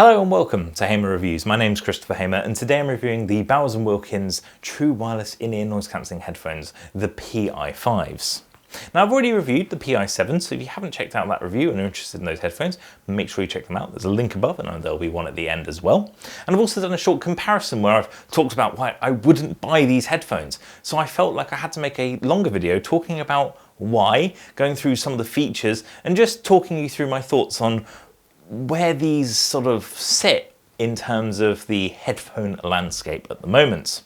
Hello and welcome to Hamer Reviews. My name's Christopher Hamer and today I'm reviewing the Bowers and Wilkins True Wireless In-Ear Noise Cancelling Headphones, the PI5s. Now I've already reviewed the PI7s, so if you haven't checked out that review and are interested in those headphones, make sure you check them out. There's a link above and there'll be one at the end as well. And I've also done a short comparison where I've talked about why I wouldn't buy these headphones. So I felt like I had to make a longer video talking about why, going through some of the features and just talking you through my thoughts on where these sort of sit in terms of the headphone landscape at the moment.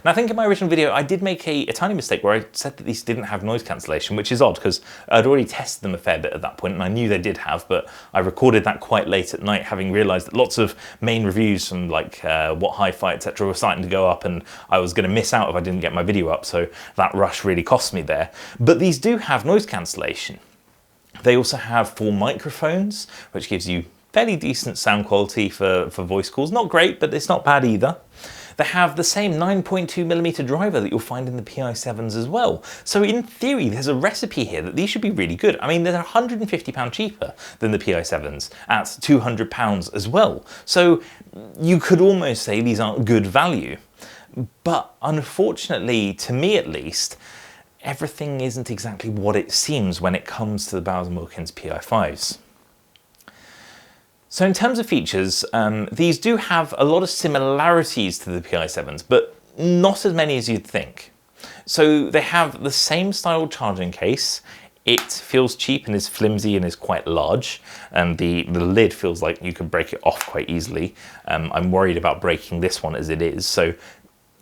Now I think in my original video I did make a tiny mistake where I said that these didn't have noise cancellation, which is odd because I'd already tested them a fair bit at that point and I knew they did have, but I recorded that quite late at night having realised that lots of main reviews from like What Hi-Fi etc were starting to go up and I was going to miss out if I didn't get my video up, so that rush really cost me there. But these do have noise cancellation. They also have 4 microphones, which gives you fairly decent sound quality for voice calls. Not great, but it's not bad either. They have the same 9.2mm driver that you'll find in the PI7s as well. So in theory, there's a recipe here that these should be really good. I mean, they're £150 cheaper than the PI7s at £200 as well. So you could almost say these aren't good value. But unfortunately, to me at least, everything isn't exactly what it seems when it comes to the Bowers and Wilkins PI5s. So in terms of features, these do have a lot of similarities to the PI7s, but not as many as you'd think. So they have the same style charging case. It feels cheap and is flimsy and is quite large, and the lid feels like you could break it off quite easily. I'm worried about breaking this one as it is, so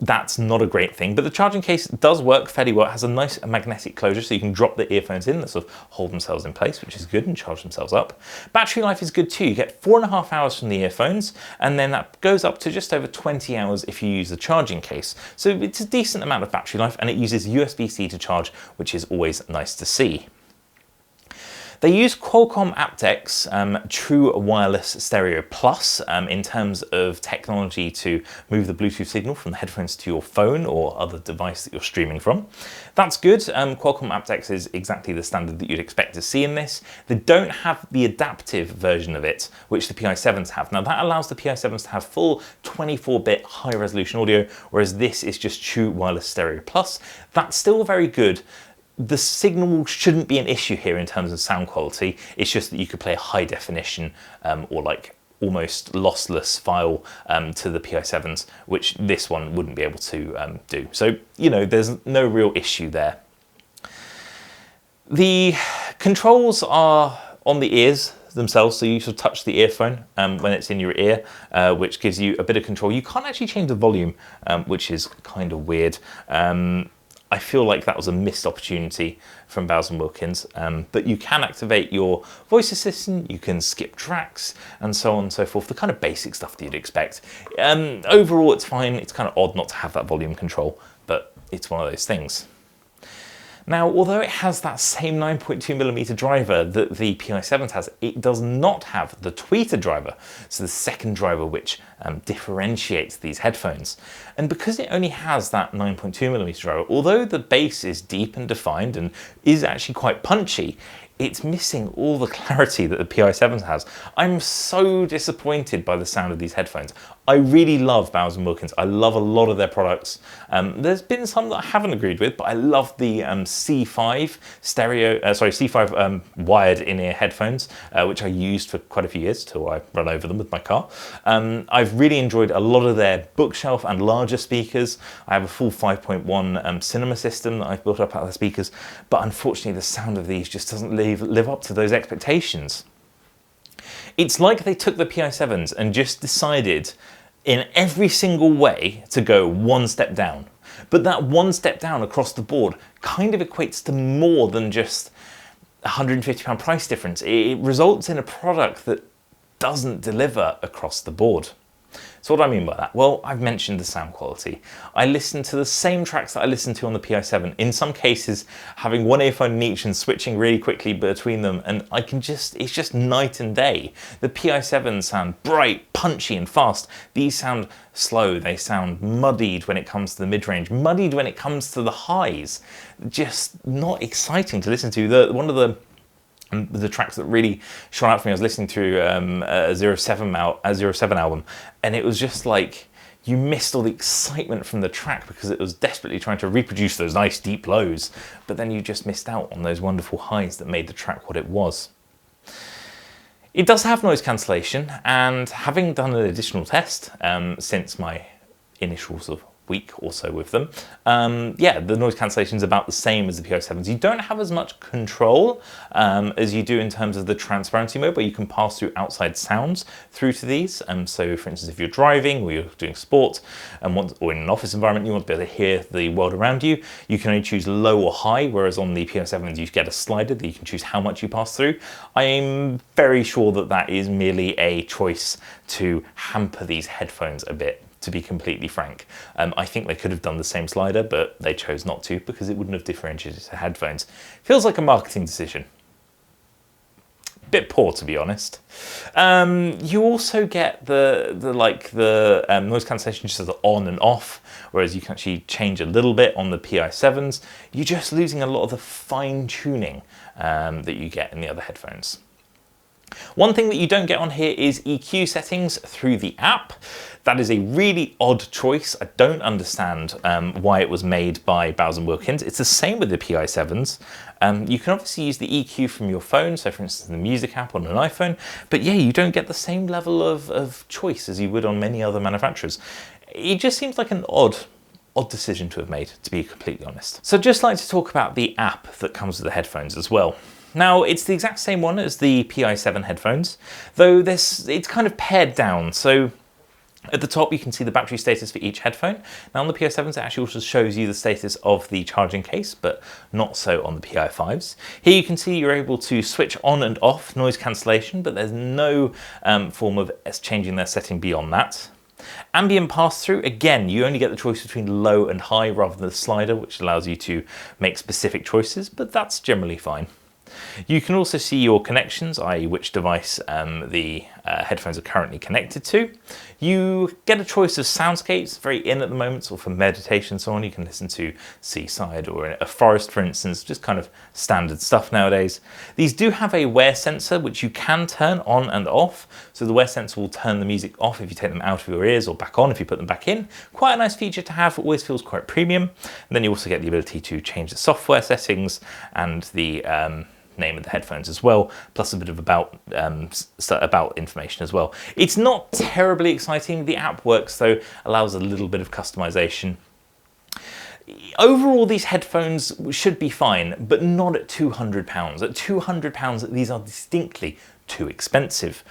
that's not a great thing, but the charging case does work fairly well. It has a nice magnetic closure so you can drop the earphones in, that sort of hold themselves in place, which is good, and charge themselves up. Battery life is good too. You get 4.5 hours from the earphones, and then that goes up to just over 20 hours if you use the charging case. So it's a decent amount of battery life, and it uses USB-C to charge, which is always nice to see. They use Qualcomm aptX True Wireless Stereo Plus in terms of technology to move the Bluetooth signal from the headphones to your phone or other device that you're streaming from. That's good. Qualcomm aptX is exactly the standard that you'd expect to see in this. They don't have the adaptive version of it, which the PI7s have. Now that allows the PI7s to have full 24-bit high resolution audio, whereas this is just True Wireless Stereo Plus. That's still very good. The signal shouldn't be an issue here in terms of sound quality. It's just that you could play a high definition or like almost lossless file to the PI7s, which this one wouldn't be able to do. So, you know, there's no real issue there. The controls are on the ears themselves, so you should touch the earphone when it's in your ear, which gives you a bit of control. You can't actually change the volume, which is kind of weird. I feel like that was a missed opportunity from Bowers and Wilkins, but you can activate your voice assistant, you can skip tracks, and so on and so forth, the kind of basic stuff that you'd expect. Overall, it's fine. It's kind of odd not to have that volume control, but it's one of those things. Now, although it has that same 9.2mm driver that the PI7s has, it does not have the tweeter driver, so the second driver which differentiates these headphones. And because it only has that 9.2mm driver, although the bass is deep and defined and is actually quite punchy, it's missing all the clarity that the PI7s has. I'm so disappointed by the sound of these headphones. I really love Bowers and Wilkins. I love a lot of their products. There's been some that I haven't agreed with, but I love the C5 C5 wired in-ear headphones, which I used for quite a few years till I ran over them with my car. I've really enjoyed a lot of their bookshelf and larger speakers. I have a full 5.1 cinema system that I've built up out of the speakers, but unfortunately the sound of these just doesn't live up to those expectations. It's like they took the PI7s and just decided in every single way to go one step down. But that one step down across the board kind of equates to more than just £150 price difference. It results in a product that doesn't deliver across the board. So what do I mean by that? Well, I've mentioned the sound quality. I listen to the same tracks that I listen to on the PI7, in some cases having one earphone in each and switching really quickly between them, and it's just night and day. The PI7s sound bright, punchy and fast. These sound slow, they sound muddied when it comes to the mid-range, muddied when it comes to the highs. Just not exciting to listen to. One of the And the tracks that really shone out for me, I was listening to a 07 album, and it was just like, you missed all the excitement from the track because it was desperately trying to reproduce those nice deep lows, but then you just missed out on those wonderful highs that made the track what it was. It does have noise cancellation, and having done an additional test since my initial sort of week or so with them, yeah, the noise cancellation is about the same as the PI7s. You don't have as much control as you do in terms of the transparency mode, where you can pass through outside sounds through to these. So for instance, if you're driving or you're doing sport or in an office environment, you want to be able to hear the world around you, you can only choose low or high, whereas on the PI7s you get a slider that you can choose how much you pass through. I am very sure that that is merely a choice to hamper these headphones a bit, to be completely frank. I think they could have done the same slider, but they chose not to because it wouldn't have differentiated to headphones. Feels like a marketing decision. Bit poor, to be honest. You also get the noise cancellation just as on and off, whereas you can actually change a little bit on the PI7s. You're just losing a lot of the fine tuning that you get in the other headphones. One thing that you don't get on here is EQ settings through the app. That is a really odd choice. I don't understand why it was made by Bowers and Wilkins. It's the same with the PI7s. You can obviously use the EQ from your phone, so for instance the music app on an iPhone, but yeah, you don't get the same level of choice as you would on many other manufacturers. It just seems like an odd decision to have made, to be completely honest. So I'd just like to talk about the app that comes with the headphones as well. Now, it's the exact same one as the PI7 headphones, though it's kind of pared down. So at the top, you can see the battery status for each headphone. Now on the PI7s, it actually also shows you the status of the charging case, but not so on the PI5s. Here you can see you're able to switch on and off noise cancellation, but there's no form of changing their setting beyond that. Ambient pass-through, again, you only get the choice between low and high rather than the slider, which allows you to make specific choices, but that's generally fine. You can also see your connections, i.e. which device the headphones are currently connected to. You get a choice of soundscapes, very in at the moment, so for meditation and so on. You can listen to seaside or a forest, for instance, just kind of standard stuff nowadays. These do have a wear sensor, which you can turn on and off. So the wear sensor will turn the music off if you take them out of your ears, or back on if you put them back in. Quite a nice feature to have, always feels quite premium. And then you also get the ability to change the software settings and the name of the headphones as well, plus a bit of about information as well. It's not terribly exciting. The app works though, allows a little bit of customization. Overall, these headphones should be fine, but not at £200. At £200, these are distinctly too expensive.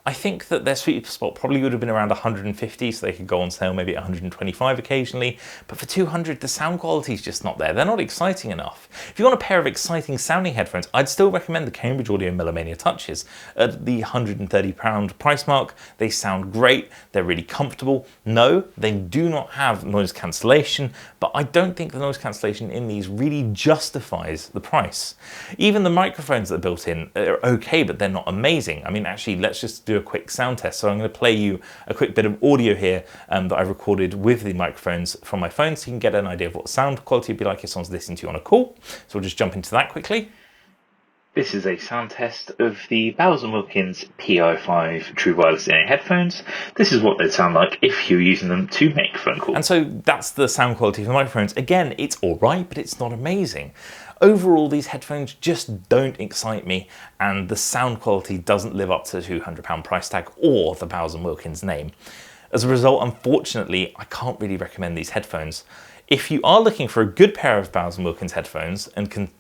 I think that their sweet spot probably would have been around 150, so they could go on sale maybe at 125 occasionally, but for 200 the sound quality is just not there. They're not exciting enough. If you want a pair of exciting sounding headphones, I'd still recommend the Cambridge Audio Melomania Touches. At the £130 price mark, they sound great, they're really comfortable. No, they do not have noise cancellation, but I don't think the noise cancellation in these really justifies the price. Even the microphones that are built in are okay, but they're not amazing. I mean, actually, let's just do a quick sound test. So I'm going to play you a quick bit of audio here that I recorded with the microphones from my phone, so you can get an idea of what sound quality would be like if someone's listening to you on a call. So we'll just jump into that quickly. This is a sound test of the Bowers and Wilkins PI5 True Wireless in-ear headphones. This is what they'd sound like if you were using them to make phone calls. And so that's the sound quality of the microphones. Again, it's all right, but it's not amazing. Overall, these headphones just don't excite me, and the sound quality doesn't live up to the £200 price tag or the Bowers and Wilkins name. As a result, unfortunately, I can't really recommend these headphones. If you are looking for a good pair of Bowers and Wilkins headphones and can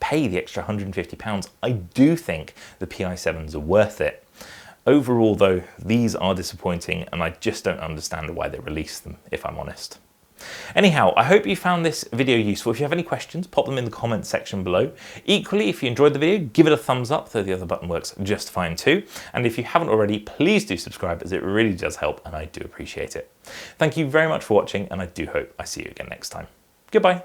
pay the extra £150, I do think the PI7s are worth it. Overall though, these are disappointing, and I just don't understand why they released them, if I'm honest. Anyhow, I hope you found this video useful. If you have any questions, pop them in the comments section below. Equally, if you enjoyed the video, give it a thumbs up, though the other button works just fine too. And if you haven't already, please do subscribe, as it really does help, and I do appreciate it. Thank you very much for watching, and I do hope I see you again next time. Goodbye.